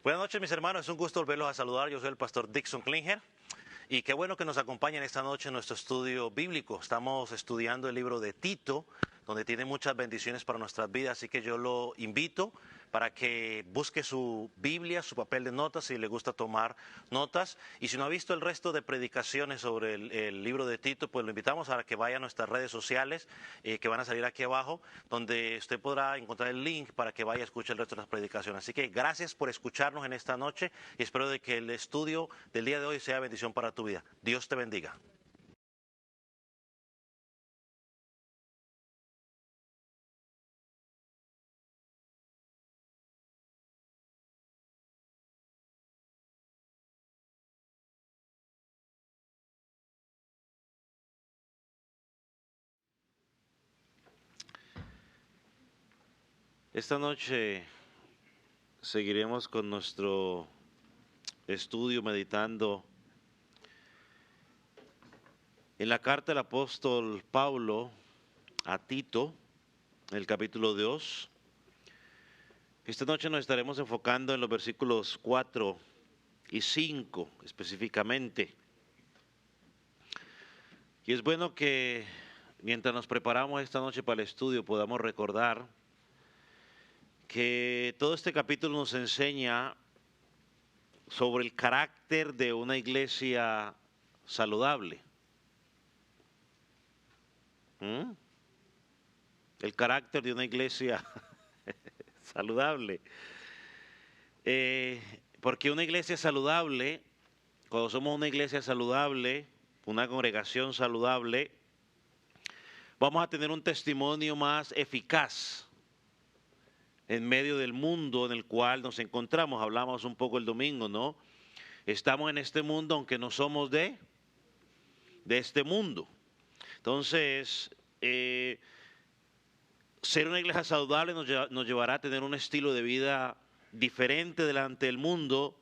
Buenas noches, mis hermanos. Es un gusto volverlos a saludar. Yo soy el pastor Dixon Klinger. Y qué bueno que nos acompañen esta noche en nuestro estudio bíblico. Estamos estudiando el libro de Tito, donde tiene muchas bendiciones para nuestras vidas. Así que yo lo invito para que busque su Biblia, su papel de notas, si le gusta tomar notas. Y si no ha visto el resto de predicaciones sobre el libro de Tito, pues lo invitamos a que vaya a nuestras redes sociales, que van a salir aquí abajo, donde usted podrá encontrar el link para que vaya a escuchar el resto de las predicaciones. Así que gracias por escucharnos en esta noche y espero de que el estudio del día de hoy sea bendición para tu vida. Dios te bendiga. Esta noche seguiremos con nuestro estudio meditando en la carta del apóstol Pablo a Tito, en el capítulo 2. Esta noche nos estaremos enfocando en los versículos 4 y 5 específicamente. Y es bueno que mientras nos preparamos esta noche para el estudio podamos recordar que todo este capítulo nos enseña sobre el carácter de una iglesia saludable. El carácter de una iglesia saludable. Porque una iglesia saludable, cuando somos una iglesia saludable, una congregación saludable, vamos a tener un testimonio más eficaz en medio del mundo en el cual nos encontramos. Hablamos un poco el domingo, ¿no? Estamos en este mundo aunque no somos de este mundo. Entonces, ser una iglesia saludable nos llevará a tener un estilo de vida diferente delante del mundo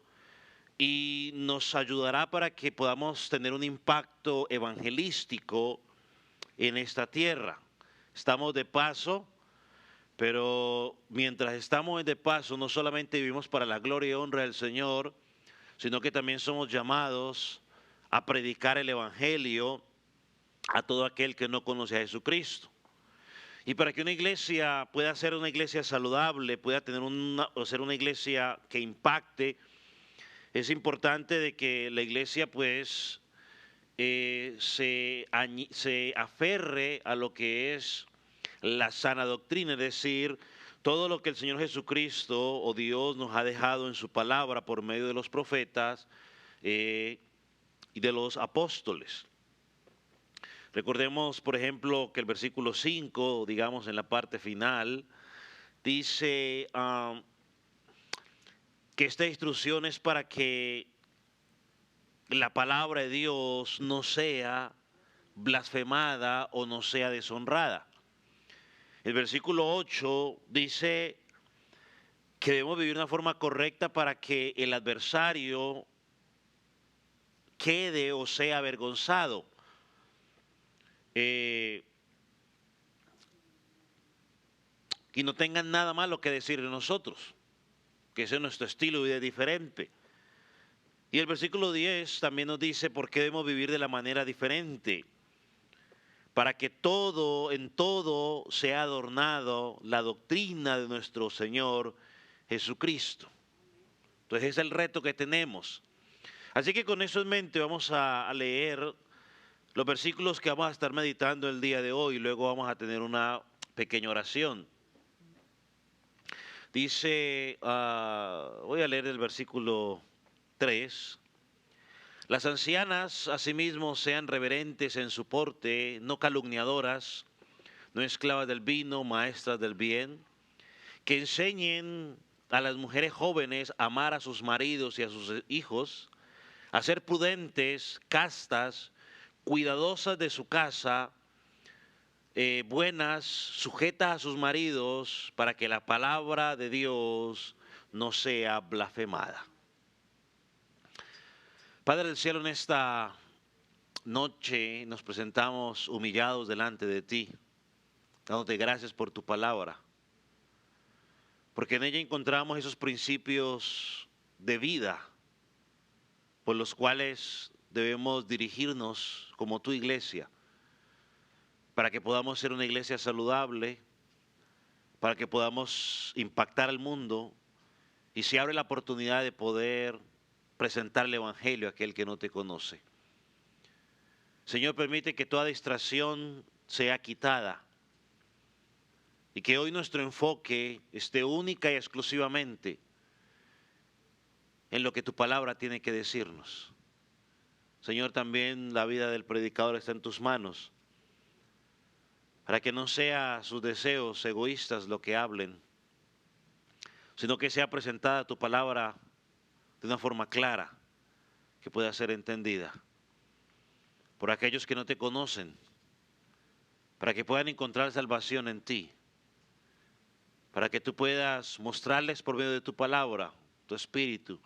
y nos ayudará para que podamos tener un impacto evangelístico en esta tierra. Estamos de paso, pero mientras estamos de paso no solamente vivimos para la gloria y honra del Señor, sino que también somos llamados a predicar el evangelio a todo aquel que no conoce a Jesucristo. Y para que una iglesia pueda ser una iglesia saludable, pueda tener ser una iglesia que impacte, es importante de que la iglesia pues se aferre a lo que es la sana doctrina, es decir, todo lo que el Señor Jesucristo o Dios nos ha dejado en su palabra por medio de los profetas y de los apóstoles. Recordemos, por ejemplo, que el versículo 5, digamos en la parte final, dice que esta instrucción es para que la palabra de Dios no sea blasfemada o no sea deshonrada. El versículo 8 dice que debemos vivir de una forma correcta para que el adversario quede o sea avergonzado. Y no tengan nada malo que decir de nosotros, que ese es nuestro estilo de vida diferente. Y el versículo 10 también nos dice por qué debemos vivir de la manera diferente, para que en todo sea adornado la doctrina de nuestro Señor Jesucristo. Entonces ese es el reto que tenemos. Así que con eso en mente vamos a leer los versículos que vamos a estar meditando el día de hoy y luego vamos a tener una pequeña oración. Dice, voy a leer el versículo 3. Las ancianas asimismo sean reverentes en su porte, no calumniadoras, no esclavas del vino, maestras del bien, que enseñen a las mujeres jóvenes a amar a sus maridos y a sus hijos, a ser prudentes, castas, cuidadosas de su casa, buenas, sujetas a sus maridos, para que la palabra de Dios no sea blasfemada. Padre del cielo, en esta noche nos presentamos humillados delante de ti, dándote gracias por tu palabra, porque en ella encontramos esos principios de vida por los cuales debemos dirigirnos como tu iglesia, para que podamos ser una iglesia saludable, para que podamos impactar al mundo y se abre la oportunidad de poder presentar el Evangelio a aquel que no te conoce. Señor, permite que toda distracción sea quitada y que hoy nuestro enfoque esté única y exclusivamente en lo que tu palabra tiene que decirnos. Señor, también la vida del predicador está en tus manos, para que no sea sus deseos egoístas lo que hablen, sino que sea presentada tu palabra de una forma clara, que pueda ser entendida por aquellos que no te conocen, para que puedan encontrar salvación en ti, para que tú puedas mostrarles por medio de tu palabra, tu espíritu,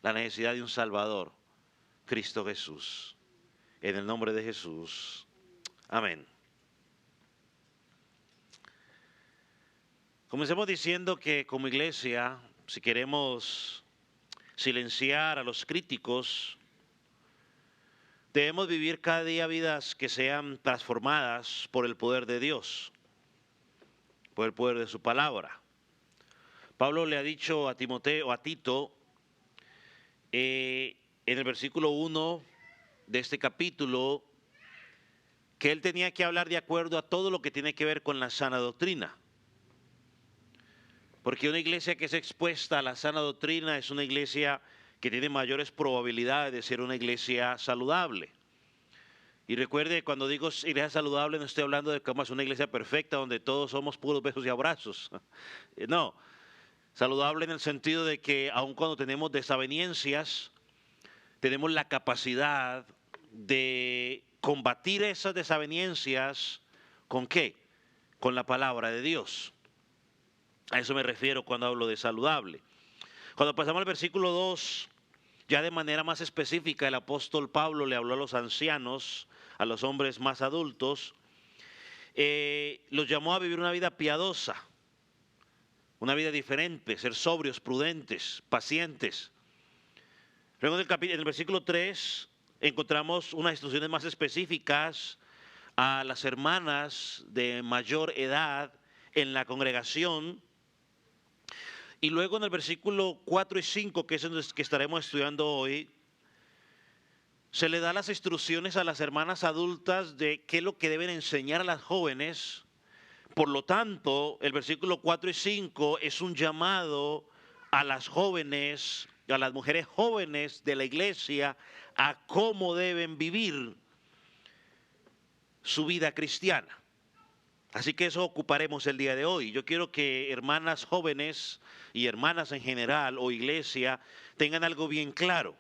la necesidad de un Salvador, Cristo Jesús. En el nombre de Jesús. Amén. Comencemos diciendo que como iglesia, si queremos silenciar a los críticos, debemos vivir cada día vidas que sean transformadas por el poder de Dios, por el poder de su palabra. Pablo le ha dicho a Timoteo, a Tito, en el versículo 1 de este capítulo, que él tenía que hablar de acuerdo a todo lo que tiene que ver con la sana doctrina. Porque una iglesia que es expuesta a la sana doctrina es una iglesia que tiene mayores probabilidades de ser una iglesia saludable. Y recuerde, cuando digo iglesia saludable, no estoy hablando de cómo es una iglesia perfecta donde todos somos puros besos y abrazos. No, saludable en el sentido de que aun cuando tenemos desavenencias, tenemos la capacidad de combatir esas desavenencias. ¿Con qué? Con la palabra de Dios. A eso me refiero cuando hablo de saludable. Cuando pasamos al versículo 2, ya de manera más específica, el apóstol Pablo le habló a los ancianos, a los hombres más adultos, los llamó a vivir una vida piadosa, una vida diferente, ser sobrios, prudentes, pacientes. Luego en el versículo 3 encontramos unas instrucciones más específicas a las hermanas de mayor edad en la congregación. Y luego en el versículo 4 y 5, que es el que estaremos estudiando hoy, se le da las instrucciones a las hermanas adultas de qué es lo que deben enseñar a las jóvenes. Por lo tanto, el versículo 4 y 5 es un llamado a las jóvenes, a las mujeres jóvenes de la iglesia, a cómo deben vivir su vida cristiana. Así que eso ocuparemos el día de hoy. Yo quiero que hermanas jóvenes y hermanas en general o iglesia tengan algo bien claro.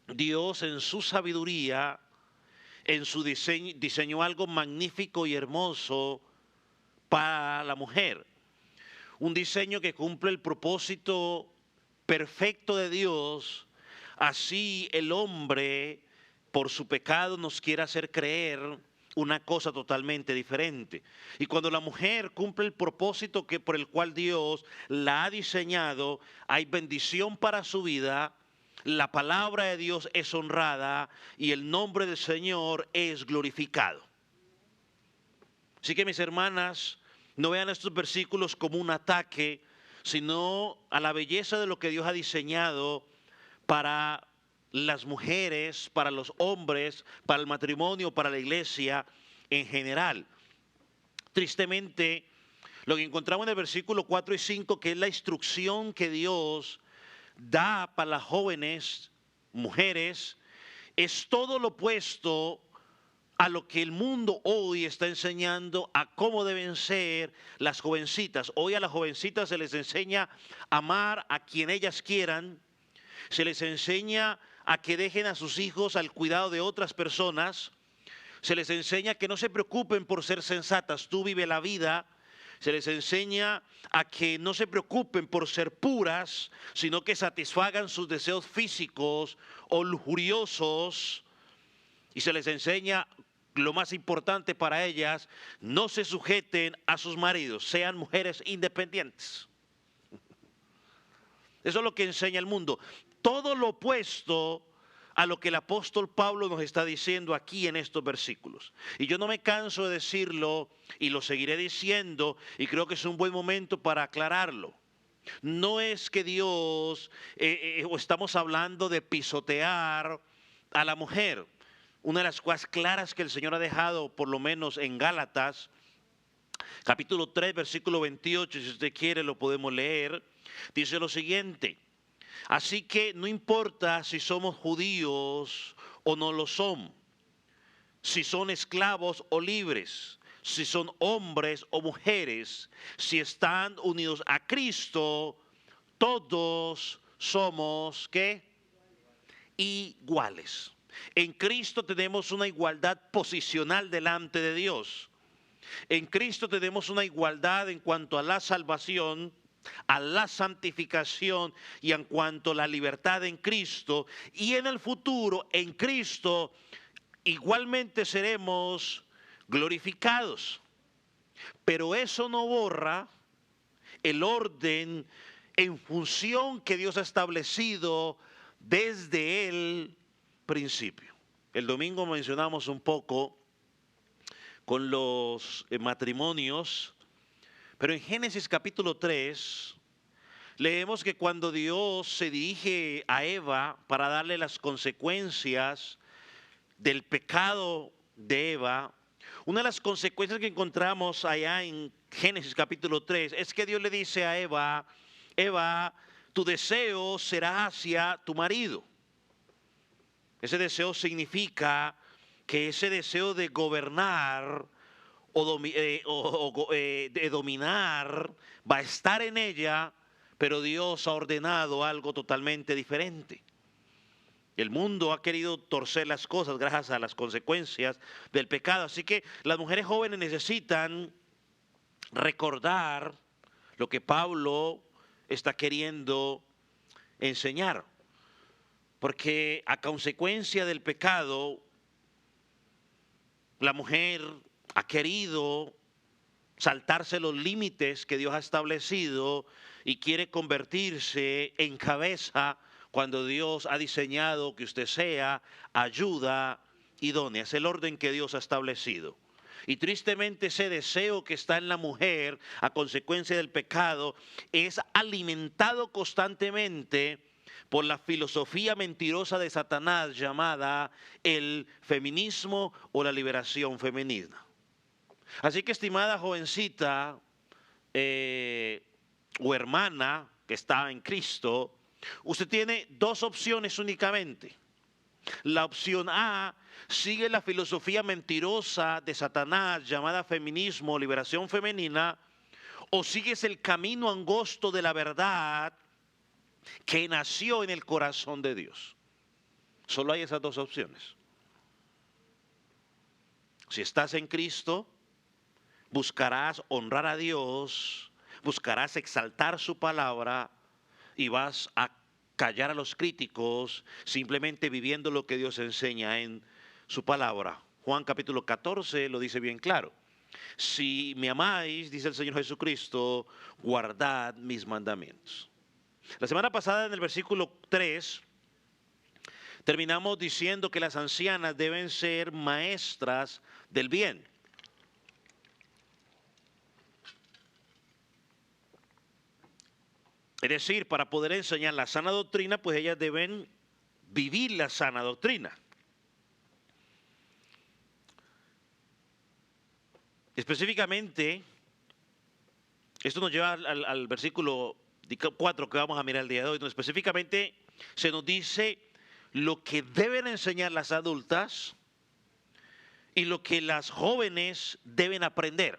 Dios en su sabiduría, en su diseño, diseñó algo magnífico y hermoso para la mujer. Un diseño que cumple el propósito perfecto de Dios. Así el hombre, por su pecado, nos quiere hacer creer una cosa totalmente diferente. Y cuando la mujer cumple el propósito por el cual Dios la ha diseñado, hay bendición para su vida, la palabra de Dios es honrada y el nombre del Señor es glorificado. Así que mis hermanas, no vean estos versículos como un ataque, sino a la belleza de lo que Dios ha diseñado para las mujeres, para los hombres, para el matrimonio, para la iglesia en general. Tristemente, lo que encontramos en el versículo 4 y 5, que es la instrucción que Dios da para las jóvenes, mujeres, es todo lo opuesto a lo que el mundo hoy está enseñando a cómo deben ser las jovencitas. Hoy a las jovencitas se les enseña a amar a quien ellas quieran, se les enseña a que dejen a sus hijos al cuidado de otras personas, se les enseña que no se preocupen por ser sensatas, tú vive la vida. Se les enseña a que no se preocupen por ser puras, sino que satisfagan sus deseos físicos o lujuriosos. Y se les enseña, lo más importante para ellas, no se sujeten a sus maridos, sean mujeres independientes. Eso es lo que enseña el mundo. Todo lo opuesto a lo que el apóstol Pablo nos está diciendo aquí en estos versículos. Y yo no me canso de decirlo y lo seguiré diciendo, y creo que es un buen momento para aclararlo. No es que Dios, o estamos hablando de pisotear a la mujer. Una de las cosas claras que el Señor ha dejado, por lo menos en Gálatas, capítulo 3, versículo 28, si usted quiere lo podemos leer, dice lo siguiente: así que no importa si somos judíos o no lo son, si son esclavos o libres, si son hombres o mujeres, si están unidos a Cristo, todos somos, ¿qué? Iguales. En Cristo tenemos una igualdad posicional delante de Dios. En Cristo tenemos una igualdad en cuanto a la salvación, a la santificación y en cuanto a la libertad en Cristo. Y en el futuro, en Cristo, igualmente seremos glorificados. Pero eso no borra el orden en función que Dios ha establecido desde el principio. El domingo mencionamos un poco con los matrimonios, pero en Génesis capítulo 3 leemos que cuando Dios se dirige a Eva para darle las consecuencias del pecado de Eva, una de las consecuencias que encontramos allá en Génesis capítulo 3 es que Dios le dice a Eva: Eva, tu deseo será hacia tu marido. Ese deseo significa que ese deseo de gobernar de dominar va a estar en ella, pero Dios ha ordenado algo totalmente diferente. El mundo ha querido torcer las cosas gracias a las consecuencias del pecado. Así que las mujeres jóvenes necesitan recordar lo que Pablo está queriendo enseñar. Porque a consecuencia del pecado, la mujer ha querido saltarse los límites que Dios ha establecido y quiere convertirse en cabeza cuando Dios ha diseñado que usted sea ayuda idónea. Es el orden que Dios ha establecido. Y tristemente ese deseo que está en la mujer a consecuencia del pecado es alimentado constantemente por la filosofía mentirosa de Satanás llamada el feminismo o la liberación femenina. Así que, estimada jovencita o hermana que está en Cristo, usted tiene dos opciones únicamente. La opción A: sigue la filosofía mentirosa de Satanás llamada feminismo o liberación femenina, o sigues el camino angosto de la verdad que nació en el corazón de Dios. Solo hay esas dos opciones. Si estás en Cristo, buscarás honrar a Dios, buscarás exaltar su palabra y vas a callar a los críticos simplemente viviendo lo que Dios enseña en su palabra. Juan capítulo 14 lo dice bien claro. Si me amáis, dice el Señor Jesucristo, guardad mis mandamientos. La semana pasada en el versículo 3 terminamos diciendo que las ancianas deben ser maestras del bien. Es decir, para poder enseñar la sana doctrina, pues ellas deben vivir la sana doctrina. Específicamente, esto nos lleva al versículo 4 que vamos a mirar el día de hoy, donde específicamente se nos dice lo que deben enseñar las adultas y lo que las jóvenes deben aprender.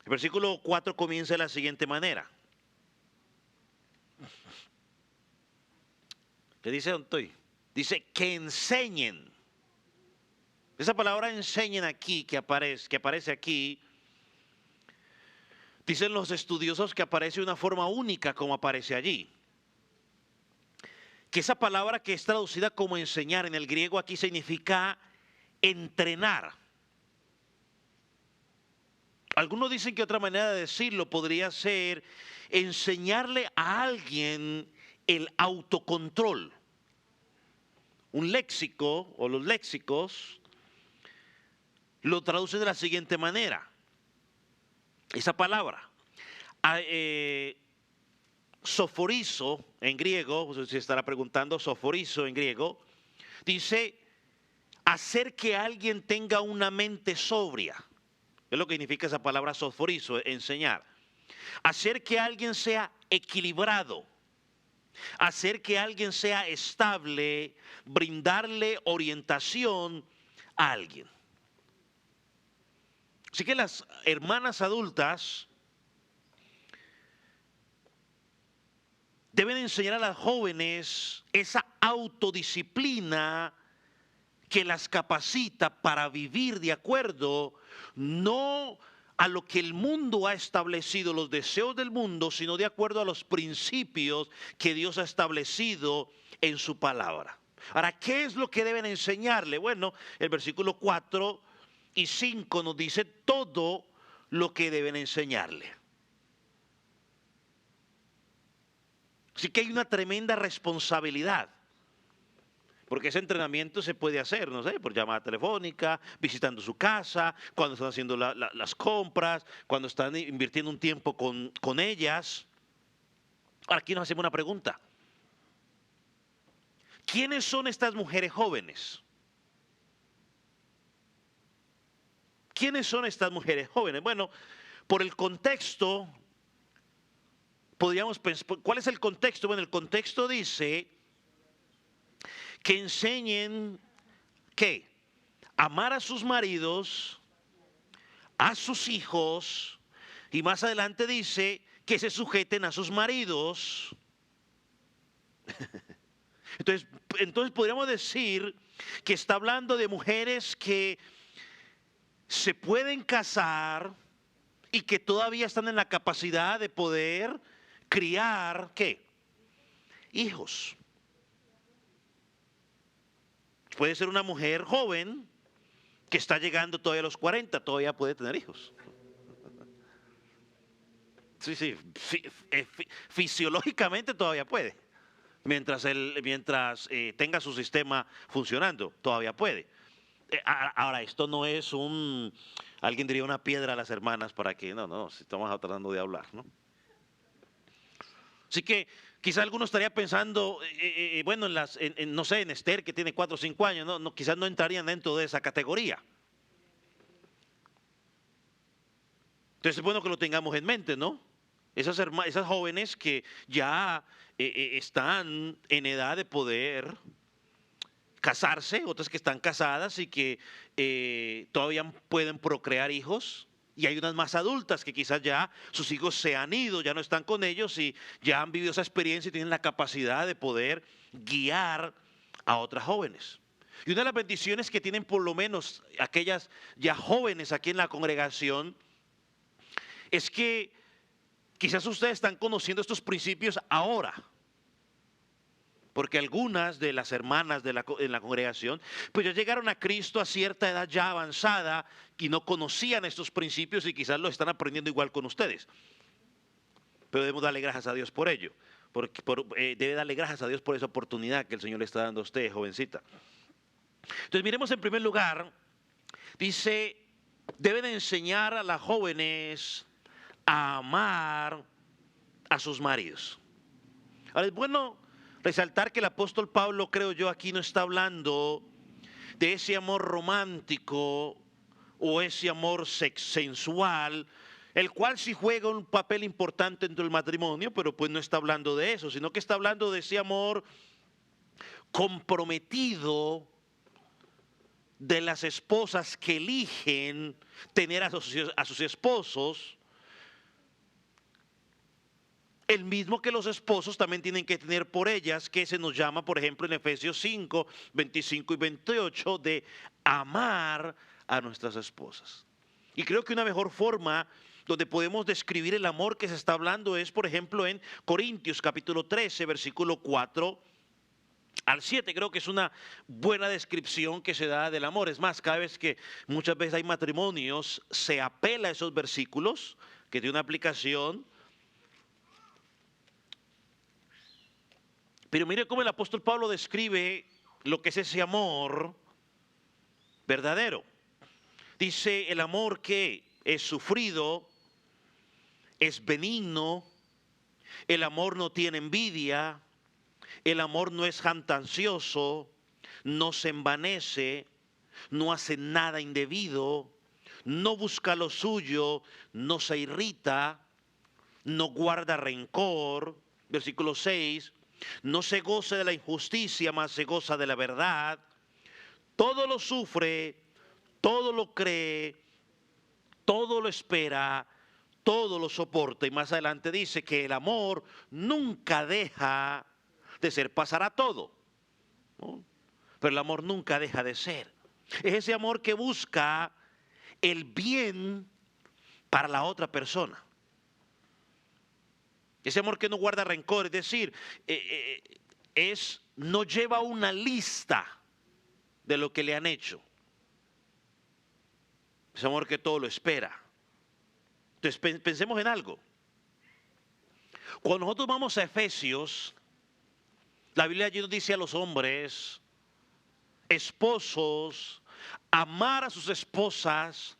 El versículo 4 comienza de la siguiente manera. ¿Qué dice don Toy? Dice que enseñen. Esa palabra enseñen aquí, que aparece aquí, dicen los estudiosos que aparece de una forma única como aparece allí. Que esa palabra que es traducida como enseñar en el griego aquí significa entrenar. Algunos dicen que otra manera de decirlo podría ser enseñarle a alguien el autocontrol. Un léxico o los léxicos lo traducen de la siguiente manera. Esa palabra, soforizo en griego, no sé si estará preguntando, soforizo en griego, dice hacer que alguien tenga una mente sobria. Es lo que significa esa palabra soforizo, enseñar. Hacer que alguien sea equilibrado, hacer que alguien sea estable, brindarle orientación a alguien. Así que las hermanas adultas deben enseñar a las jóvenes esa autodisciplina que las capacita para vivir de acuerdo no a lo que el mundo ha establecido, los deseos del mundo, sino de acuerdo a los principios que Dios ha establecido en su palabra. Ahora, ¿qué es lo que deben enseñarle? Bueno, el versículo 4 y 5 nos dice todo lo que deben enseñarle. Así que hay una tremenda responsabilidad. Porque ese entrenamiento se puede hacer, no sé, por llamada telefónica, visitando su casa, cuando están haciendo las compras, cuando están invirtiendo un tiempo con ellas. Ahora, aquí nos hacemos una pregunta. ¿Quiénes son estas mujeres jóvenes? ¿Quiénes son estas mujeres jóvenes? Bueno, por el contexto, podríamos pensar, ¿cuál es el contexto? Bueno, el contexto dice que enseñen, ¿qué? Amar a sus maridos, a sus hijos, y más adelante dice que se sujeten a sus maridos. Entonces podríamos decir que está hablando de mujeres que se pueden casar y que todavía están en la capacidad de poder criar, ¿qué? Hijos. Puede ser una mujer joven que está llegando todavía a los 40, todavía puede tener hijos. Sí, fisiológicamente todavía puede. Mientras tenga su sistema funcionando, todavía puede. Ahora, esto no es alguien diría una piedra a las hermanas para que, no, si estamos tratando de hablar, ¿no? Así que quizás alguno estaría pensando, bueno, no sé, en Esther que tiene 4 o 5 años, no, quizás no entrarían dentro de esa categoría. Entonces es bueno que lo tengamos en mente, ¿no? Esas jóvenes que ya están en edad de poder casarse, otras que están casadas y que todavía pueden procrear hijos. Y hay unas más adultas que quizás ya sus hijos se han ido, ya no están con ellos y ya han vivido esa experiencia y tienen la capacidad de poder guiar a otras jóvenes. Y una de las bendiciones que tienen por lo menos aquellas ya jóvenes aquí en la congregación es que quizás ustedes están conociendo estos principios ahora. Porque algunas de las hermanas en la congregación, pues ya llegaron a Cristo a cierta edad ya avanzada y no conocían estos principios y quizás los están aprendiendo igual con ustedes. Pero debemos darle gracias a Dios por ello. Debe darle gracias a Dios por esa oportunidad que el Señor le está dando a usted, jovencita. Entonces miremos en primer lugar, dice, deben enseñar a las jóvenes a amar a sus maridos. Ahora es bueno resaltar que el apóstol Pablo, creo yo, aquí no está hablando de ese amor romántico o ese amor sensual, el cual sí juega un papel importante dentro del matrimonio, pero pues no está hablando de eso, sino que está hablando de ese amor comprometido de las esposas que eligen tener a sus esposos, el mismo que los esposos también tienen que tener por ellas, que se nos llama, por ejemplo, en Efesios 5, 25 y 28, de amar a nuestras esposas. Y creo que una mejor forma donde podemos describir el amor que se está hablando es, por ejemplo, en Corintios capítulo 13, versículo 4 al 7. Creo que es una buena descripción que se da del amor. Es más, cada vez que muchas veces hay matrimonios, se apela a esos versículos que tiene una aplicación. Pero mire cómo el apóstol Pablo describe lo que es ese amor verdadero. Dice el amor que es sufrido, es benigno, el amor no tiene envidia, el amor no es jactancioso, no se envanece, no hace nada indebido, no busca lo suyo, no se irrita, no guarda rencor. Versículo 6, no se goza de la injusticia, mas se goza de la verdad. Todo lo sufre, todo lo cree, todo lo espera, todo lo soporta. Y más adelante dice que el amor nunca deja de ser. Pasará todo, ¿no? Pero el amor nunca deja de ser. Es ese amor que busca el bien para la otra persona. Ese amor que no guarda rencor, es decir, no lleva una lista de lo que le han hecho. Ese amor que todo lo espera. Entonces pensemos en algo. Cuando nosotros vamos a Efesios, la Biblia allí nos dice a los hombres, esposos, amar a sus esposas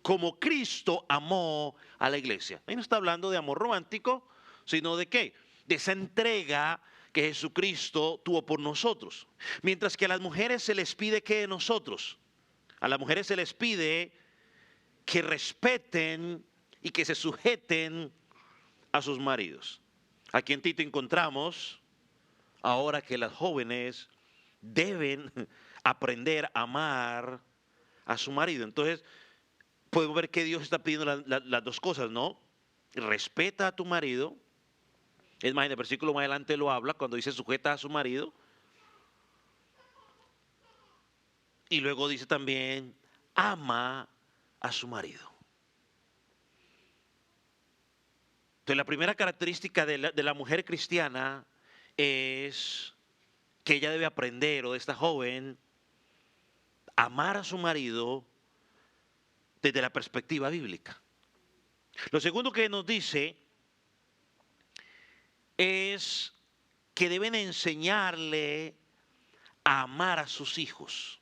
como Cristo amó a la iglesia. Ahí no está hablando de amor romántico, sino de ¿qué? De esa entrega que Jesucristo tuvo por nosotros. Mientras que a las mujeres se les pide que de nosotros, a las mujeres se les pide que respeten y que se sujeten a sus maridos. Aquí en Tito encontramos ahora que las jóvenes deben aprender a amar a su marido. Entonces, podemos ver que Dios está pidiendo las dos cosas, ¿no? Respeta a tu marido. Es más, en el versículo más adelante lo habla cuando dice sujeta a su marido. Y luego dice también ama a su marido. Entonces, la primera característica de la mujer cristiana es que ella debe aprender, o de esta joven, amar a su marido desde la perspectiva bíblica. Lo segundo que nos dice es que deben enseñarle a amar a sus hijos.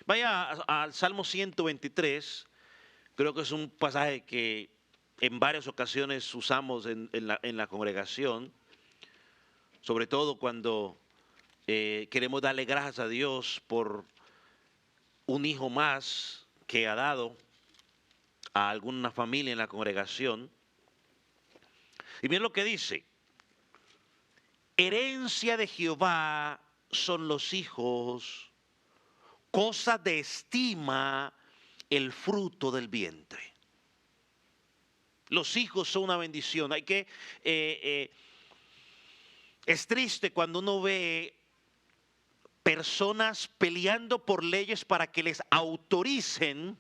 Vaya al Salmo 123, creo que es un pasaje que en varias ocasiones usamos en la congregación, sobre todo cuando queremos darle gracias a Dios por un hijo más que ha dado a alguna familia en la congregación. Y miren lo que dice: herencia de Jehová son los hijos, cosa de estima el fruto del vientre. Los hijos son una bendición. Es triste cuando uno ve personas peleando por leyes para que les autoricen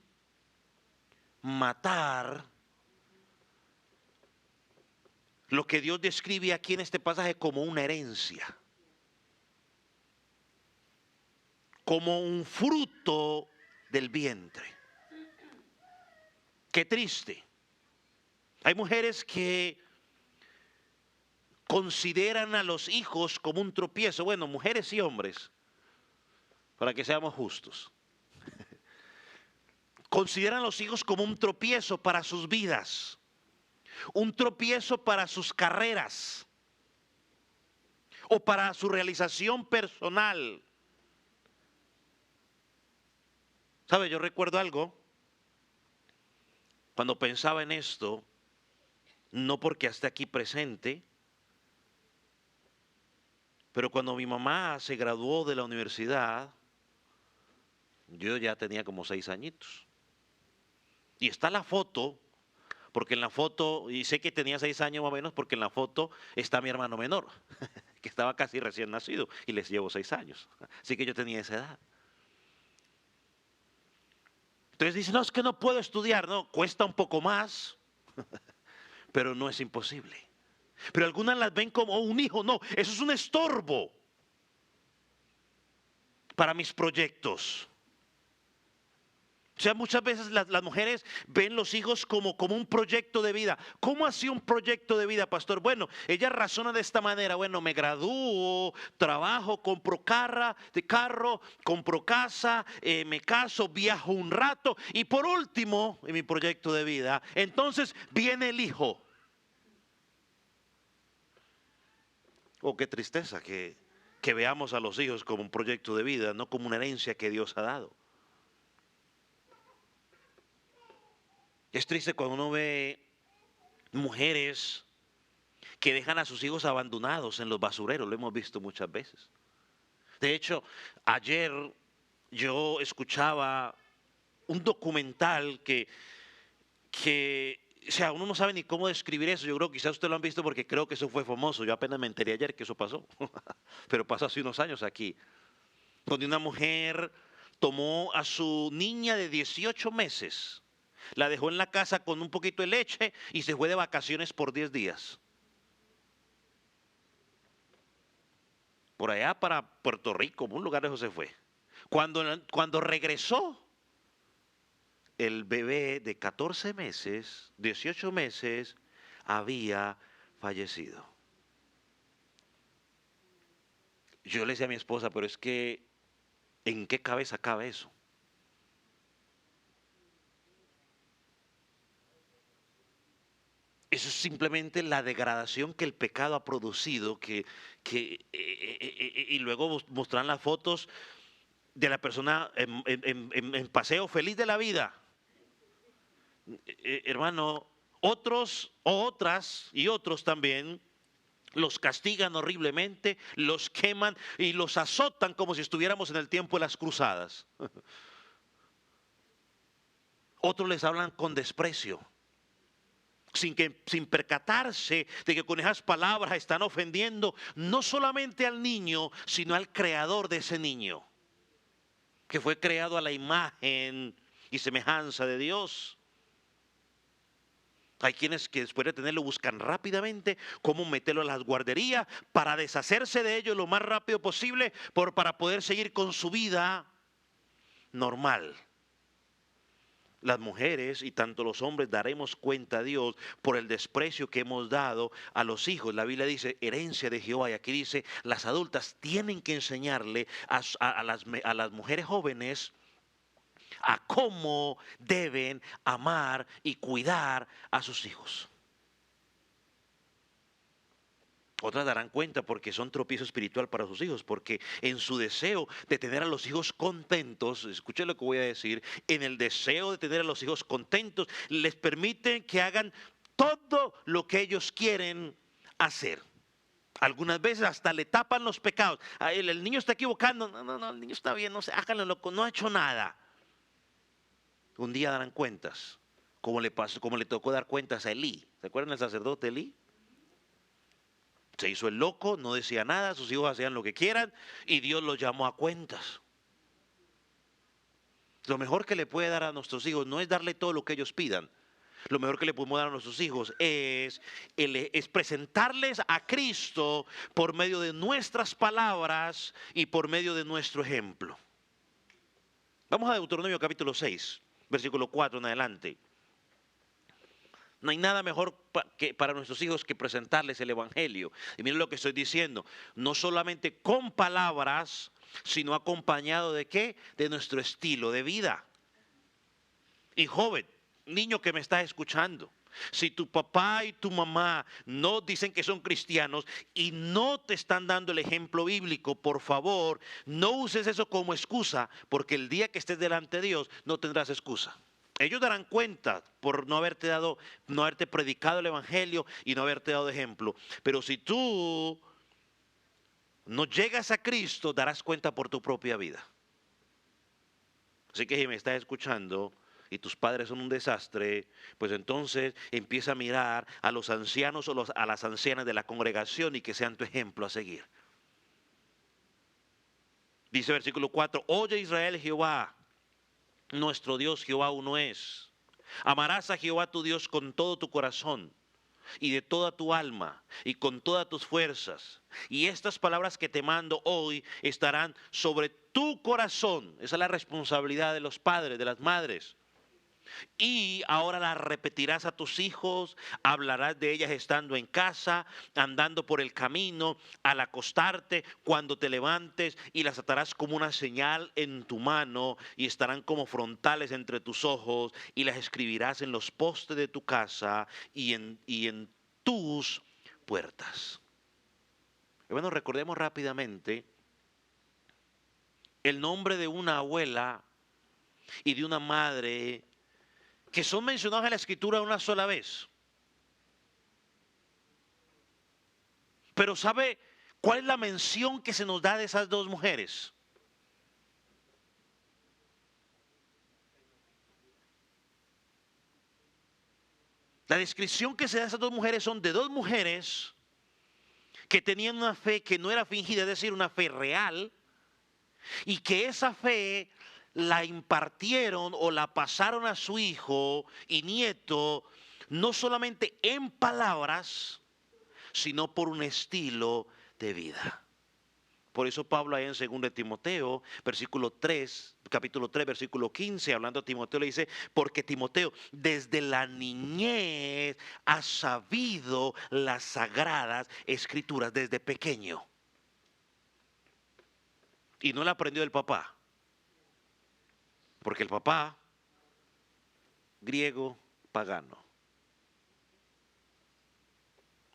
matar lo que Dios describe aquí en este pasaje como una herencia, como un fruto del vientre. Qué triste. Hay mujeres que consideran a los hijos como un tropiezo. Bueno, mujeres y hombres, para que seamos justos. Consideran a los hijos como un tropiezo para sus vidas, un tropiezo para sus carreras o para su realización personal. ¿Sabe? Yo recuerdo algo cuando pensaba en esto, no porque esté aquí presente, pero cuando mi mamá se graduó de la universidad, yo ya tenía como 6 añitos. Y está la foto, porque en la foto, y sé que tenía 6 años más o menos, porque en la foto está mi hermano menor, que estaba casi recién nacido, y les llevo 6 años. Así que yo tenía esa edad. Entonces dicen, no, es que no puedo estudiar. No, cuesta un poco más, pero no es imposible. Pero algunas las ven como un hijo. No, eso es un estorbo. para mis proyectos. O sea, muchas veces las mujeres ven los hijos como un proyecto de vida. ¿Cómo así un proyecto de vida, pastor? Bueno, ella razona de esta manera. Bueno, me gradúo, trabajo, compro carro, compro casa, me caso, viajo un rato. Y por último, en mi proyecto de vida, entonces viene el hijo. Oh, qué tristeza que veamos a los hijos como un proyecto de vida, no como una herencia que Dios ha dado. Es triste cuando uno ve mujeres que dejan a sus hijos abandonados en los basureros, lo hemos visto muchas veces. De hecho, ayer yo escuchaba un documental o sea, uno no sabe ni cómo describir eso. Yo creo que quizás ustedes lo han visto porque creo que eso fue famoso. Yo apenas me enteré ayer que eso pasó, pero pasó hace unos años aquí, donde una mujer tomó a su niña de 18 meses, la dejó en la casa con un poquito de leche y se fue de vacaciones por 10 días. Por allá para Puerto Rico, un lugar lejos se fue. Cuando regresó, el bebé de 14 meses, 18 meses, había fallecido. Yo le decía a mi esposa, pero es que, ¿en qué cabeza cabe eso? Eso es simplemente la degradación que el pecado ha producido, y luego mostrarán las fotos de la persona en paseo feliz de la vida. Hermano, otros o otras y otros también los castigan horriblemente, los queman y los azotan como si estuviéramos en el tiempo de las cruzadas. Otros les hablan con desprecio, sin percatarse de que con esas palabras están ofendiendo no solamente al niño, sino al creador de ese niño, que fue creado a la imagen y semejanza de Dios. Hay quienes que después de tenerlo buscan rápidamente cómo meterlo a las guarderías para deshacerse de ello lo más rápido posible para poder seguir con su vida normal. Las mujeres y tanto los hombres daremos cuenta a Dios por el desprecio que hemos dado a los hijos. La Biblia dice herencia de Jehová, y aquí dice las adultas tienen que enseñarle a las mujeres jóvenes a cómo deben amar y cuidar a sus hijos. Otras darán cuenta porque son tropiezo espiritual para sus hijos, porque en su deseo de tener a los hijos contentos, escuchen lo que voy a decir, en el deseo de tener a los hijos contentos, les permiten que hagan todo lo que ellos quieren hacer. Algunas veces hasta le tapan los pecados. El niño está equivocando, no, el niño está bien, no sé, háganlo loco, no ha hecho nada. Un día darán cuentas, como le tocó dar cuentas a Elí. ¿Se acuerdan del sacerdote Elí? Se hizo el loco, no decía nada, sus hijos hacían lo que quieran y Dios los llamó a cuentas. Lo mejor que le puede dar a nuestros hijos no es darle todo lo que ellos pidan. Lo mejor que le podemos dar a nuestros hijos es presentarles a Cristo por medio de nuestras palabras y por medio de nuestro ejemplo. Vamos a Deuteronomio capítulo 6, versículo 4 en adelante. No hay nada mejor para nuestros hijos que presentarles el Evangelio. Y miren lo que estoy diciendo, no solamente con palabras, sino acompañado de ¿qué? De nuestro estilo de vida. Y joven, niño que me estás escuchando, si tu papá y tu mamá no dicen que son cristianos y no te están dando el ejemplo bíblico, por favor, no uses eso como excusa, porque el día que estés delante de Dios no tendrás excusa. Ellos darán cuenta por no haberte predicado el Evangelio y no haberte dado ejemplo. Pero si tú no llegas a Cristo, darás cuenta por tu propia vida. Así que si me estás escuchando y tus padres son un desastre, pues entonces empieza a mirar a los ancianos o a las ancianas de la congregación y que sean tu ejemplo a seguir. Dice versículo 4, oye Israel, Jehová, nuestro Dios Jehová uno es. Amarás a Jehová tu Dios con todo tu corazón, y de toda tu alma y con todas tus fuerzas. Y estas palabras que te mando hoy estarán sobre tu corazón. Esa es la responsabilidad de los padres, de las madres. Y ahora las repetirás a tus hijos, hablarás de ellas estando en casa, andando por el camino, al acostarte, cuando te levantes, y las atarás como una señal en tu mano y estarán como frontales entre tus ojos, y las escribirás en los postes de tu casa y en tus puertas. Bueno, recordemos rápidamente el nombre de una abuela y de una madre que son mencionados en la Escritura una sola vez. Pero ¿sabe cuál es la mención que se nos da de esas dos mujeres? La descripción que se da de esas dos mujeres son de dos mujeres que tenían una fe que no era fingida, es decir, una fe real, y que esa fe la impartieron o la pasaron a su hijo y nieto, no solamente en palabras, sino por un estilo de vida. Por eso Pablo ahí en 2 Timoteo, versículo 3, capítulo 3, versículo 15, hablando a Timoteo, le dice, porque Timoteo desde la niñez ha sabido las sagradas escrituras desde pequeño. Y no la aprendió del papá. Porque el papá, griego, pagano,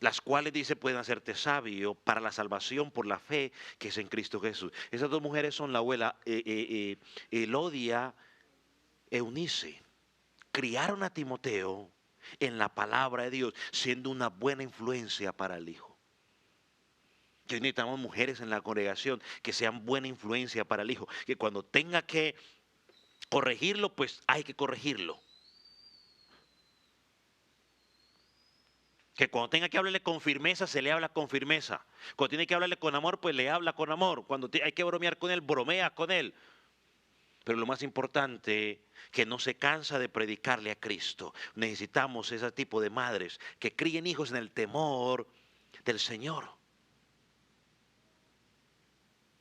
las cuales dice pueden hacerte sabio para la salvación por la fe que es en Cristo Jesús. Esas dos mujeres son la abuela Elodia, Eunice. Criaron a Timoteo en la palabra de Dios, siendo una buena influencia para el hijo. Que hoy necesitamos mujeres en la congregación que sean buena influencia para el hijo, que cuando tenga que corregirlo, pues hay que corregirlo. Que cuando tenga que hablarle con firmeza, se le habla con firmeza. Cuando tiene que hablarle con amor, pues le habla con amor. Cuando hay que bromear con él, bromea con él. Pero lo más importante, que no se cansa de predicarle a Cristo. Necesitamos ese tipo de madres que críen hijos en el temor del Señor.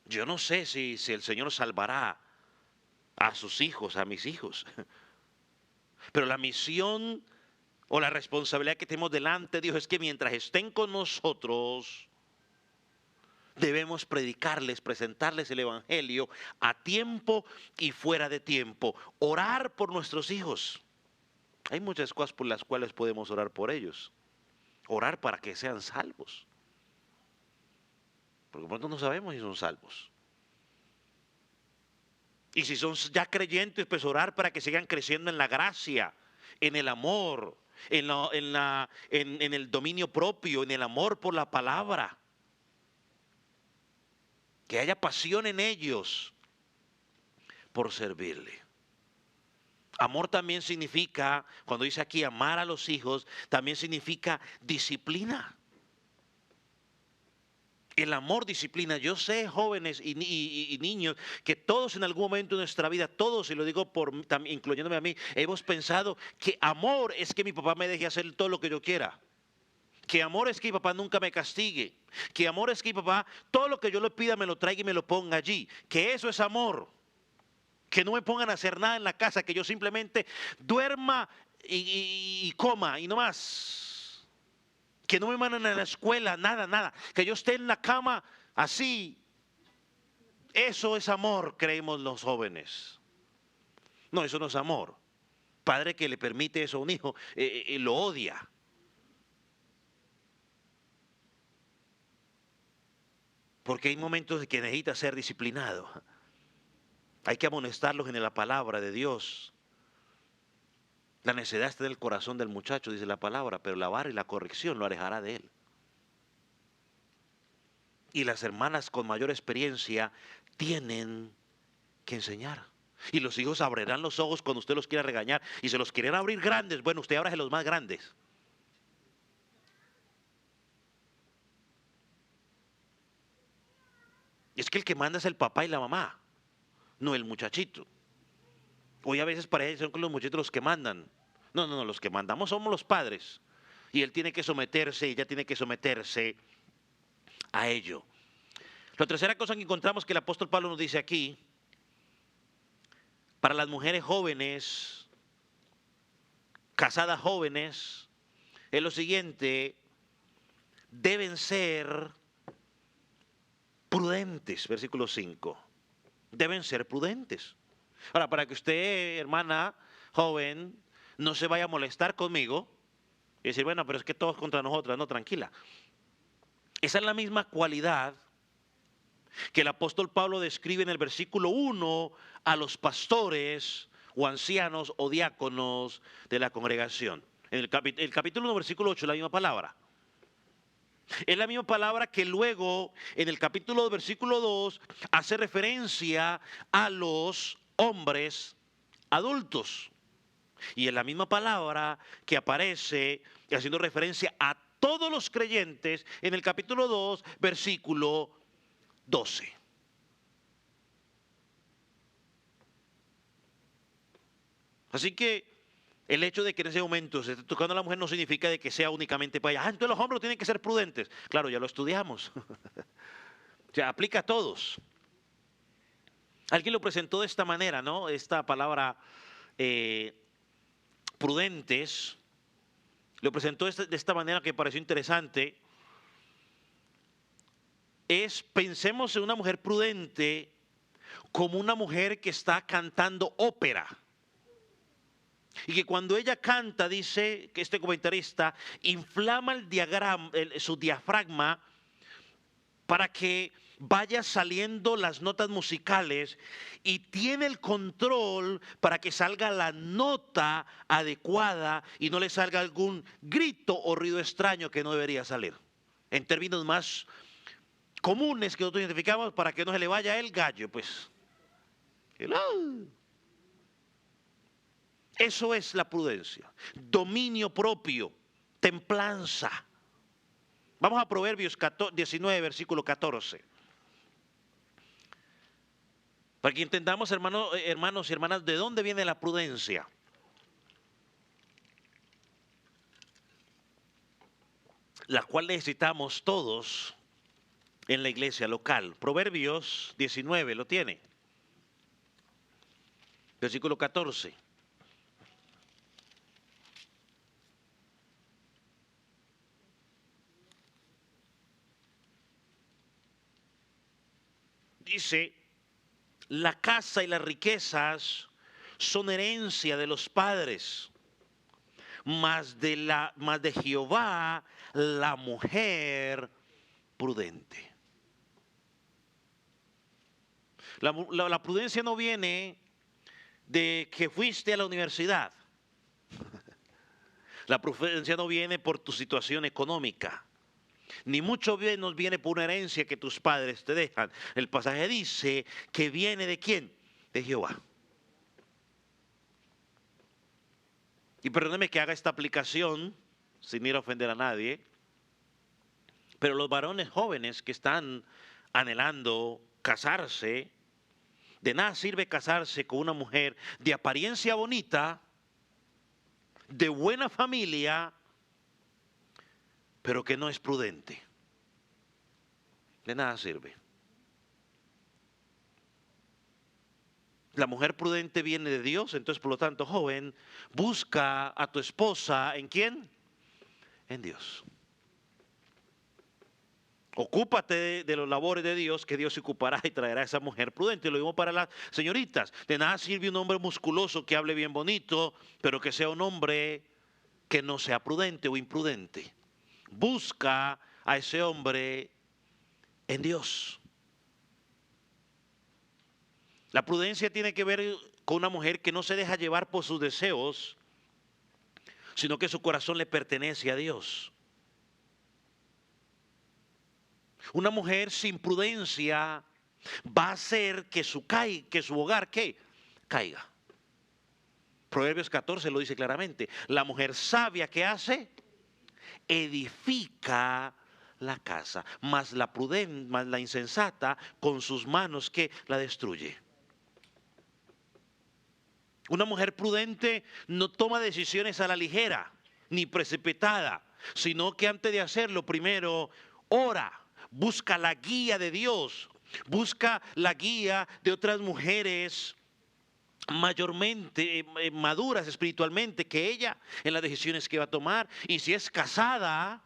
Yo no sé si el Señor salvará a sus hijos, a mis hijos. Pero la misión o la responsabilidad que tenemos delante de Dios es que mientras estén con nosotros, debemos predicarles, presentarles el Evangelio a tiempo y fuera de tiempo. Orar por nuestros hijos. Hay muchas cosas por las cuales podemos orar por ellos. Orar para que sean salvos. Porque nosotros no sabemos si son salvos. Y si son ya creyentes, pues orar para que sigan creciendo en la gracia, en el amor, en el dominio propio, en el amor por la palabra. Que haya pasión en ellos por servirle. Amor también significa, cuando dice aquí amar a los hijos, también significa disciplina. El amor disciplina. Yo sé, jóvenes y niños, que todos en algún momento de nuestra vida, todos, y lo digo incluyéndome a mí, hemos pensado que amor es que mi papá me deje hacer todo lo que yo quiera. Que amor es que mi papá nunca me castigue. Que amor es que mi papá todo lo que yo le pida me lo traiga y me lo ponga allí. Que eso es amor. Que no me pongan a hacer nada en la casa, que yo simplemente duerma y coma y no más. Que no me manden a la escuela, nada. Que yo esté en la cama así. Eso es amor, creemos los jóvenes. No, eso no es amor. Padre que le permite eso a un hijo, lo odia. Porque hay momentos en que necesita ser disciplinado. Hay que amonestarlos en la palabra de Dios. La necedad está en el corazón del muchacho, dice la palabra, pero la vara y la corrección lo alejará de él. Y las hermanas con mayor experiencia tienen que enseñar. Y los hijos abrirán los ojos cuando usted los quiera regañar. Y se los quieren abrir grandes, bueno, usted ábrase los más grandes. Es que el que manda es el papá y la mamá, no el muchachito. Hoy a veces parece que son los muchachitos los que mandan. No, los que mandamos somos los padres. y él tiene que someterse, ella tiene que someterse a ello. La tercera cosa que encontramos que el apóstol Pablo nos dice aquí, para las mujeres jóvenes, casadas jóvenes, es lo siguiente: deben ser prudentes, versículo 5. Deben ser prudentes. Ahora, para que usted, hermana joven, no se vaya a molestar conmigo y decir, bueno, pero es que todos contra nosotras, no, tranquila. Esa es la misma cualidad que el apóstol Pablo describe en el versículo 1 a los pastores o ancianos o diáconos de la congregación. En el capítulo 1, versículo 8, la misma palabra. Es la misma palabra que luego en el capítulo 2, versículo 2, hace referencia a los hombres adultos. Y es la misma palabra que aparece haciendo referencia a todos los creyentes en el capítulo 2, versículo 12. Así que el hecho de que en ese momento se esté tocando a la mujer no significa de que sea únicamente para ella. Entonces los hombres tienen que ser prudentes. Claro, ya lo estudiamos. O sea, aplica a todos. Alguien lo presentó de esta manera, ¿no? Esta palabra prudentes, lo presentó de esta manera que pareció interesante. Pensemos en una mujer prudente como una mujer que está cantando ópera. Y que cuando ella canta, dice que este comentarista, inflama su diafragma para que vaya saliendo las notas musicales y tiene el control para que salga la nota adecuada y no le salga algún grito o ruido extraño que no debería salir. En términos más comunes que nosotros identificamos, para que no se le vaya el gallo, pues. Eso es la prudencia, dominio propio, templanza. Vamos a Proverbios 19, versículo 14. Para que entendamos, hermanos y hermanas, de dónde viene la prudencia. La cual necesitamos todos en la iglesia local. Proverbios 19, ¿lo tiene? Versículo 14. Dice, la casa y las riquezas son herencia de los padres, mas de Jehová la mujer prudente. La prudencia no viene de que fuiste a la universidad. La prudencia no viene por tu situación económica. Ni mucho menos viene por una herencia que tus padres te dejan. El pasaje dice que viene ¿de quién? De Jehová. Y perdóneme que haga esta aplicación sin ir a ofender a nadie, pero los varones jóvenes que están anhelando casarse, de nada sirve casarse con una mujer de apariencia bonita, de buena familia, pero que no es prudente. De nada sirve. La mujer prudente viene de Dios, entonces por lo tanto, joven, busca a tu esposa, ¿en quién? En Dios. Ocúpate de los labores de Dios, que Dios se ocupará y traerá a esa mujer prudente. Lo mismo para las señoritas. De nada sirve un hombre musculoso que hable bien bonito, pero que sea un hombre que no sea prudente o imprudente. Busca a ese hombre en Dios. La prudencia tiene que ver con una mujer que no se deja llevar por sus deseos, sino que su corazón le pertenece a Dios. Una mujer sin prudencia va a hacer que su hogar, ¿qué? Caiga. Proverbios 14 lo dice claramente. La mujer sabia, ¿qué hace? Edifica la casa, mas la insensata con sus manos que la destruye. Una mujer prudente no toma decisiones a la ligera ni precipitada. sino que antes de hacerlo, primero ora, busca la guía de Dios, busca la guía de otras mujeres mayormente maduras espiritualmente que ella en las decisiones que va a tomar. Y si es casada,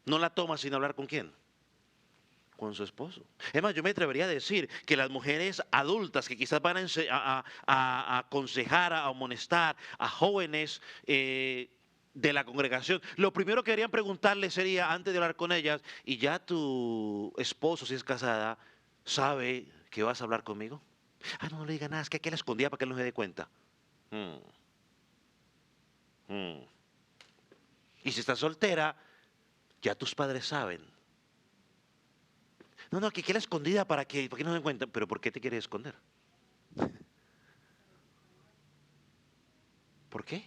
no la toma sin hablar con quién, con su esposo. Es más, yo me atrevería a decir que las mujeres adultas que quizás van a aconsejar, a amonestar a jóvenes de la congregación, lo primero que deberían preguntarle sería, antes de hablar con ellas: ¿y ya tu esposo, si es casada, sabe que vas a hablar conmigo? Ah, no, no le diga nada, es que aquí la escondía para que él no se dé cuenta. Mm. Mm. Y si estás soltera, ya tus padres saben. No, no, que quede escondida para que no se den cuenta. ¿Pero por qué te quieres esconder? ¿Por qué?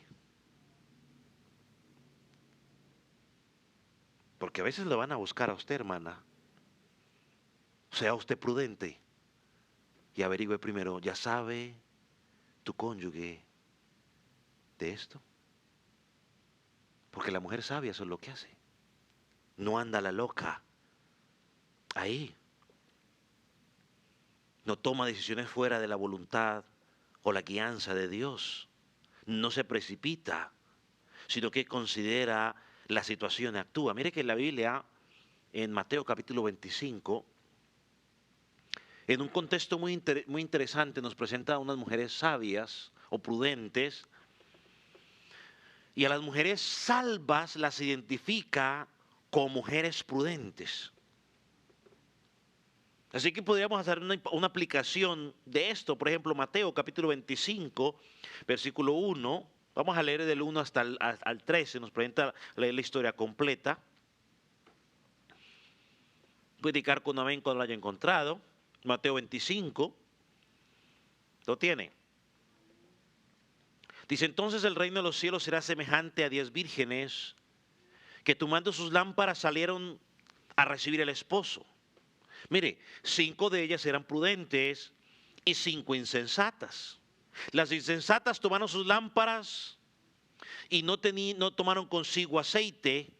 Porque a veces lo van a buscar a usted, hermana. Sea usted prudente y averigüe primero, ¿ya sabe tu cónyuge de esto? Porque la mujer sabia eso es lo que hace. No anda la loca ahí. No toma decisiones fuera de la voluntad o la guianza de Dios. No se precipita, sino que considera la situación y actúa. Mire que en la Biblia, en Mateo capítulo 25, en un contexto muy interesante, nos presenta a unas mujeres sabias o prudentes, y a las mujeres salvas las identifica como mujeres prudentes. Así que podríamos hacer una aplicación de esto. Por ejemplo, Mateo capítulo 25, versículo 1. Vamos a leer del 1 hasta al 13. Nos presenta la historia completa. Puede indicar con amén cuando lo haya encontrado. Mateo 25. ¿Lo tiene? Dice: entonces el reino de los cielos será semejante a 10 vírgenes que tomando sus lámparas salieron a recibir al esposo. Mire, 5 de ellas eran prudentes y 5 insensatas. Las insensatas tomaron sus lámparas y no tomaron consigo aceite,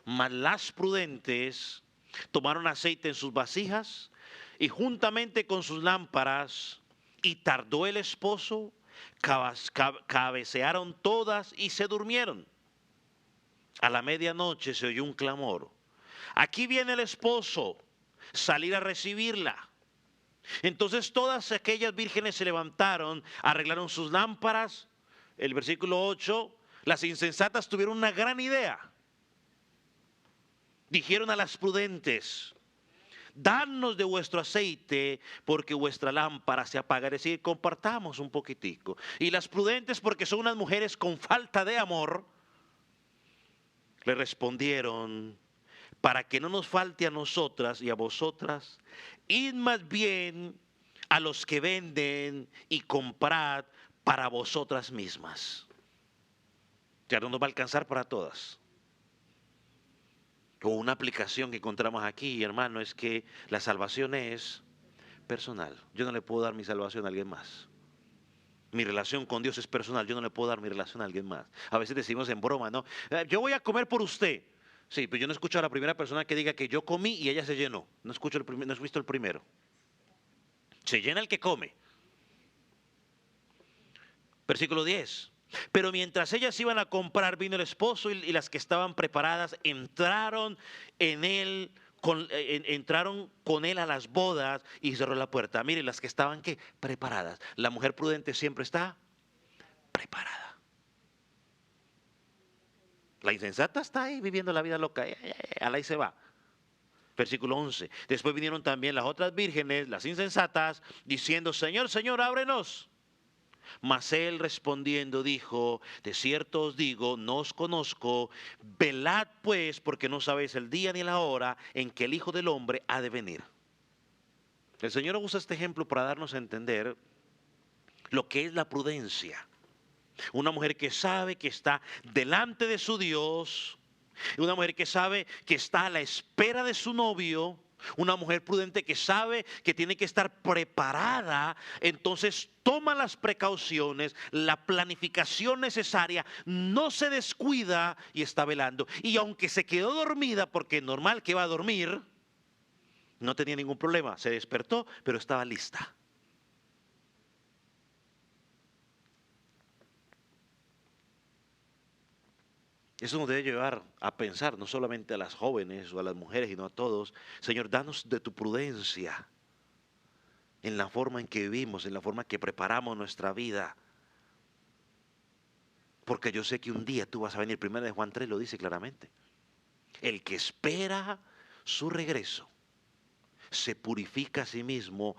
mas las prudentes tomaron aceite en sus vasijas y juntamente con sus lámparas, y tardó el esposo, cabecearon todas y se durmieron. A la medianoche se oyó un clamor: aquí viene el esposo, salir a recibirla. Entonces todas aquellas vírgenes se levantaron, arreglaron sus lámparas. El versículo 8, las insensatas tuvieron una gran idea. Dijeron a las prudentes: danos de vuestro aceite, porque vuestra lámpara se apaga. Es decir, compartamos un poquitico. Y las prudentes, porque son unas mujeres con falta de amor, le respondieron: para que no nos falte a nosotras y a vosotras, id más bien a los que venden y comprad para vosotras mismas. Ya no nos va a alcanzar para todas. O una aplicación que encontramos aquí, hermano, es que la salvación es personal. Yo no le puedo dar mi salvación a alguien más. Mi relación con Dios es personal. Yo no le puedo dar mi relación a alguien más. A veces decimos en broma, ¿no? Yo voy a comer por usted. Sí, pero yo no escucho a la primera persona que diga que yo comí y ella se llenó. No he visto el primero. Se llena el que come. Versículo 10. Pero mientras ellas iban a comprar, vino el esposo y las que estaban preparadas entraron entraron con él a las bodas y cerró la puerta. Mire, las que estaban ¿qué? Preparadas. La mujer prudente siempre está preparada. La insensata está ahí viviendo la vida loca. Ahí se va. Versículo 11. Después vinieron también las otras vírgenes, las insensatas, diciendo: Señor, Señor, ábrenos. Mas él respondiendo dijo: de cierto os digo, no os conozco. Velad pues, porque no sabéis el día ni la hora en que el Hijo del Hombre ha de venir. El Señor usa este ejemplo para darnos a entender lo que es la prudencia. Una mujer que sabe que está delante de su Dios, una mujer que sabe que está a la espera de su novio, Una mujer prudente que sabe que tiene que estar preparada, entonces toma las precauciones, la planificación necesaria, no se descuida y está velando. Y aunque se quedó dormida, porque es normal que va a dormir, no tenía ningún problema, se despertó, pero estaba lista. Eso nos debe llevar a pensar, no solamente a las jóvenes o a las mujeres, sino a todos. Señor, danos de tu prudencia en la forma en que vivimos, en la forma en que preparamos nuestra vida. Porque yo sé que un día tú vas a venir. Primero de Juan 3 lo dice claramente. El que espera su regreso se purifica a sí mismo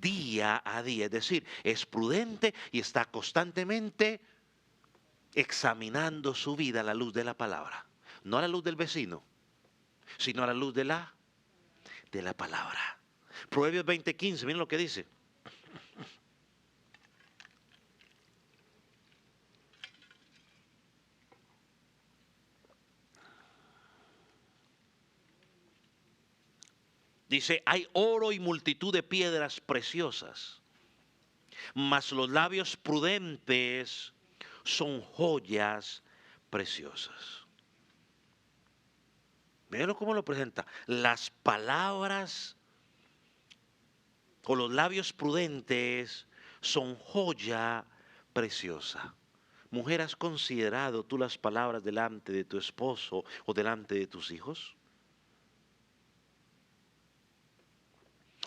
día a día. Es decir, es prudente y está constantemente examinando su vida a la luz de la palabra. No a la luz del vecino, sino a la luz de la palabra. Proverbios 20:15, miren lo que dice. Dice, hay oro y multitud de piedras preciosas, mas los labios prudentes son joyas preciosas. Miren cómo lo presenta. Las palabras o los labios prudentes son joya preciosa. Mujer, ¿has considerado tú las palabras delante de tu esposo o delante de tus hijos?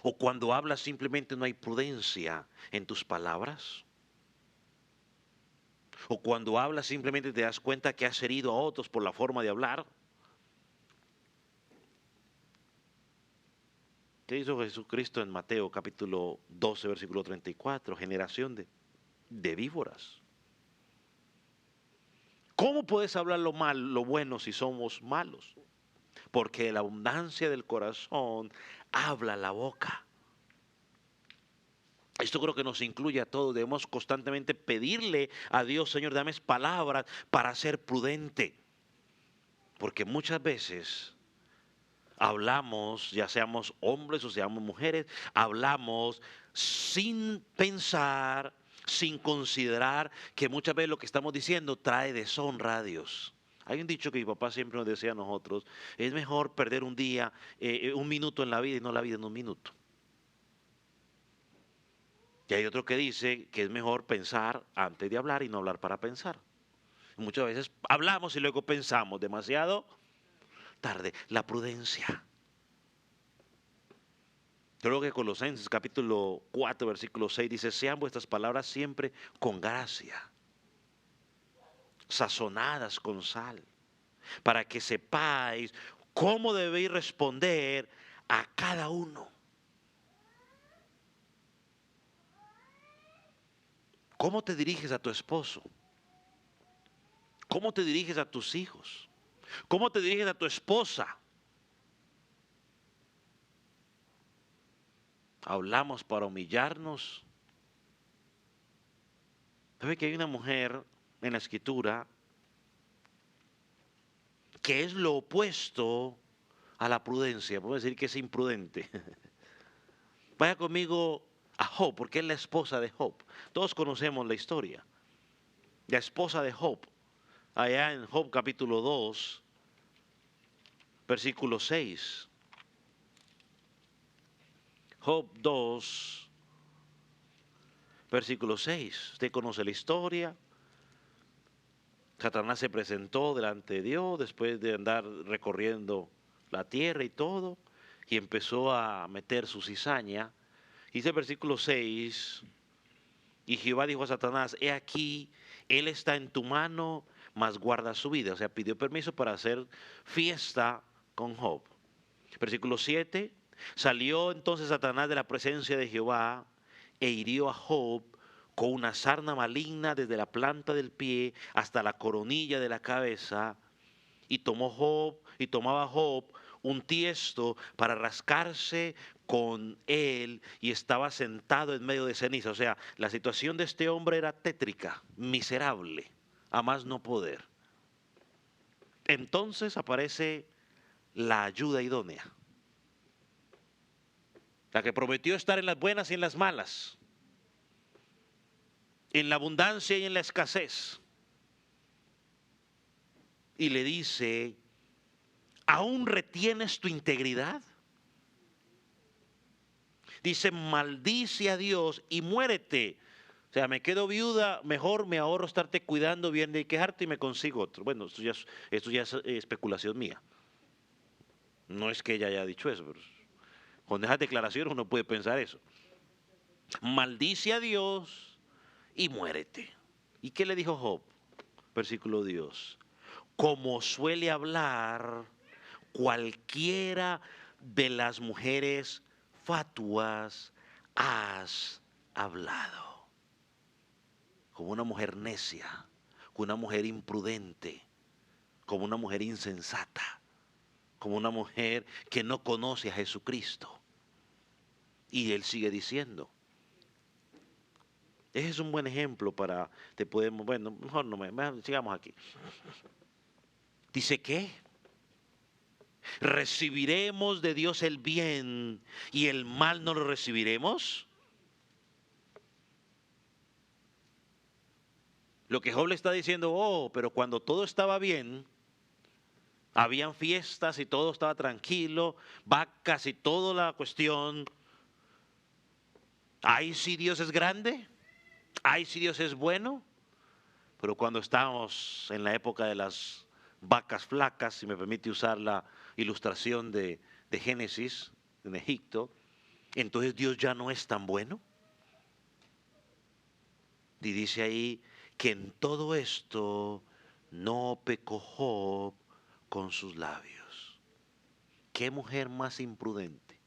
¿O cuando hablas simplemente no hay prudencia en tus palabras? ¿O cuando hablas simplemente te das cuenta que has herido a otros por la forma de hablar? ¿Qué hizo Jesucristo en Mateo capítulo 12, versículo 34? Generación de víboras. ¿Cómo puedes hablar lo mal, lo bueno si somos malos? Porque la abundancia del corazón habla la boca. Esto creo que nos incluye a todos. Debemos constantemente pedirle a Dios, Señor, dame palabras para ser prudente. Porque muchas veces hablamos, ya seamos hombres o seamos mujeres, hablamos sin pensar, sin considerar que muchas veces lo que estamos diciendo trae deshonra a Dios. Hay un dicho que mi papá siempre nos decía a nosotros, es mejor perder un día, un minuto en la vida y no la vida en un minuto. Y hay otro que dice que es mejor pensar antes de hablar y no hablar para pensar. Muchas veces hablamos y luego pensamos demasiado tarde. La prudencia. Yo creo que Colosenses capítulo 4, versículo 6 dice, sean vuestras palabras siempre con gracia, sazonadas con sal, para que sepáis cómo debéis responder a cada uno. ¿Cómo te diriges a tu esposo? ¿Cómo te diriges a tus hijos? ¿Cómo te diriges a tu esposa? Hablamos para humillarnos. ¿Sabe que hay una mujer en la escritura que es lo opuesto a la prudencia? Podemos decir que es imprudente. Vaya conmigo a Job, porque es la esposa de Job. Todos conocemos la historia. La esposa de Job, allá en Job capítulo 2, versículo 6. Job 2, versículo 6. Usted conoce la historia. Satanás se presentó delante de Dios después de andar recorriendo la tierra y todo, y empezó a meter su cizaña. Dice el versículo 6, y Jehová dijo a Satanás, he aquí, él está en tu mano, mas guarda su vida. O sea, pidió permiso para hacer fiesta con Job. Versículo 7, salió entonces Satanás de la presencia de Jehová e hirió a Job con una sarna maligna desde la planta del pie hasta la coronilla de la cabeza, y tomaba Job un tiesto para rascarse con él, y estaba sentado en medio de ceniza. O sea, la situación de este hombre era tétrica, miserable, a más no poder. Entonces aparece la ayuda idónea. La que prometió estar en las buenas y en las malas, en la abundancia y en la escasez. Y le dice, ¿aún retienes tu integridad? Dice, maldice a Dios y muérete. O sea, me quedo viuda, mejor me ahorro estarte cuidando bien de quejarte y me consigo otro. Bueno, esto ya es especulación mía. No es que ella haya dicho eso, pero con esas declaraciones uno puede pensar eso. Maldice a Dios y muérete. ¿Y qué le dijo Job? Versículo Dios. Como suele hablar cualquiera de las mujeres fatuas, has hablado. Como una mujer necia, como una mujer imprudente, como una mujer insensata, como una mujer que no conoce a Jesucristo. Y él sigue diciendo. Ese es un buen ejemplo para, te podemos, bueno, mejor no sigamos aquí. Dice que recibiremos de Dios el bien y el mal no lo recibiremos. Lo que Job le está diciendo, oh, pero cuando todo estaba bien, habían fiestas y todo estaba tranquilo, vacas y toda la cuestión. Ahí sí Dios es grande, ahí sí Dios es bueno, pero cuando estamos en la época de las vacas flacas, si me permite usar la ilustración de Génesis, en Egipto, entonces Dios ya no es tan bueno. Y dice ahí que en todo esto no pecó Job con sus labios. ¿Qué mujer más imprudente?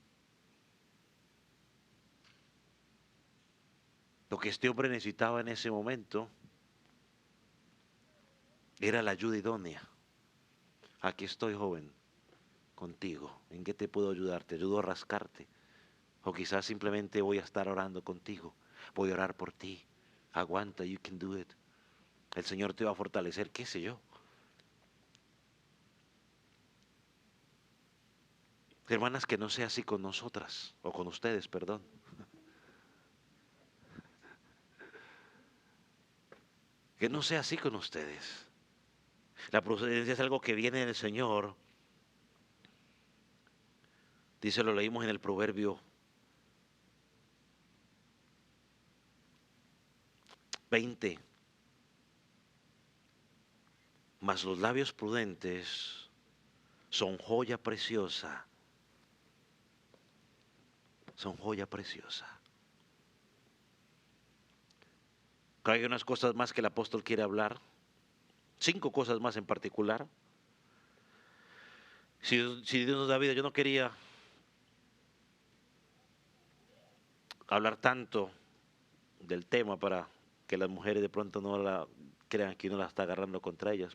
Lo que este hombre necesitaba en ese momento era la ayuda idónea. Aquí estoy, joven, contigo. ¿En qué te puedo ayudar? ¿Te ayudo a rascarte? O quizás simplemente voy a estar orando contigo. Voy a orar por ti. Aguanta, you can do it. El Señor te va a fortalecer, qué sé yo. Hermanas, que no sea así con nosotras, o con ustedes, perdón. Que no sea así con ustedes. La procedencia es algo que viene del Señor. Dice, lo leímos en el Proverbio 20. Mas los labios prudentes son joya preciosa. Son joya preciosa. Hay unas cosas más que el apóstol quiere hablar. 5 cosas más en particular. Si Dios nos da vida, yo no quería hablar tanto del tema para que las mujeres de pronto no la crean que uno la está agarrando contra ellas,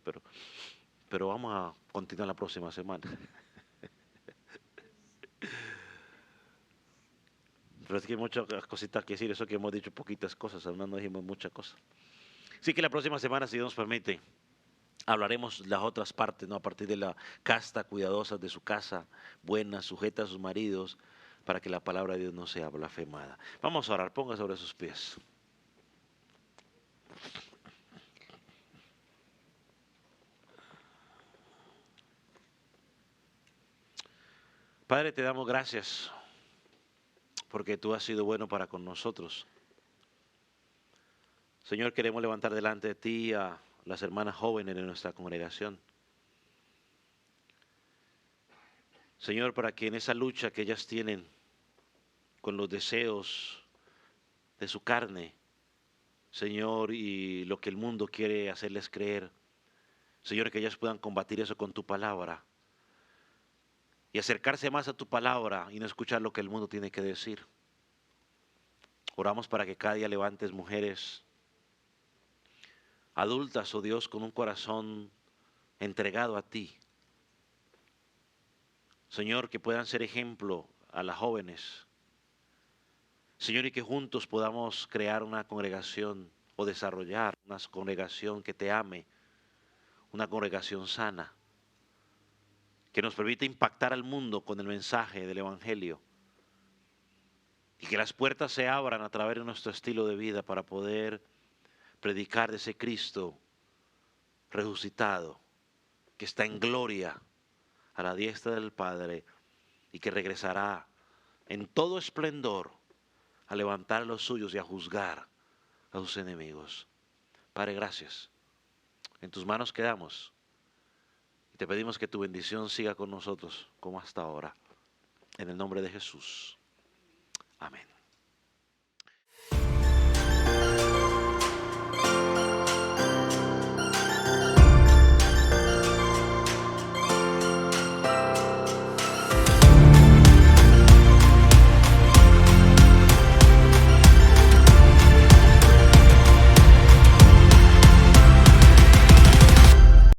pero vamos a continuar la próxima semana. Pero es que hay muchas cositas que decir, eso que hemos dicho poquitas cosas, aún no dijimos muchas cosas. Así que la próxima semana, si Dios nos permite, hablaremos las otras partes, ¿no? A partir de la casta cuidadosa de su casa, buena, sujeta a sus maridos, para que la palabra de Dios no sea blasfemada. Vamos a orar, ponga sobre sus pies. Padre, te damos gracias porque tú has sido bueno para con nosotros. Señor, queremos levantar delante de ti a las hermanas jóvenes de nuestra congregación. Señor, para que en esa lucha que ellas tienen con los deseos de su carne, Señor, y lo que el mundo quiere hacerles creer, Señor, que ellas puedan combatir eso con tu palabra y acercarse más a tu palabra y no escuchar lo que el mundo tiene que decir. Oramos para que cada día levantes mujeres adultas, oh Dios, con un corazón entregado a ti. Señor, que puedan ser ejemplo a las jóvenes. Señor, y que juntos podamos crear una congregación o desarrollar una congregación que te ame, una congregación sana, que nos permita impactar al mundo con el mensaje del Evangelio. y que las puertas se abran a través de nuestro estilo de vida para poder predicar de ese Cristo resucitado, que está en gloria a la diestra del Padre y que regresará en todo esplendor a levantar a los suyos y a juzgar a sus enemigos. Padre, gracias. En tus manos quedamos y te pedimos que tu bendición siga con nosotros como hasta ahora. En el nombre de Jesús. Amén.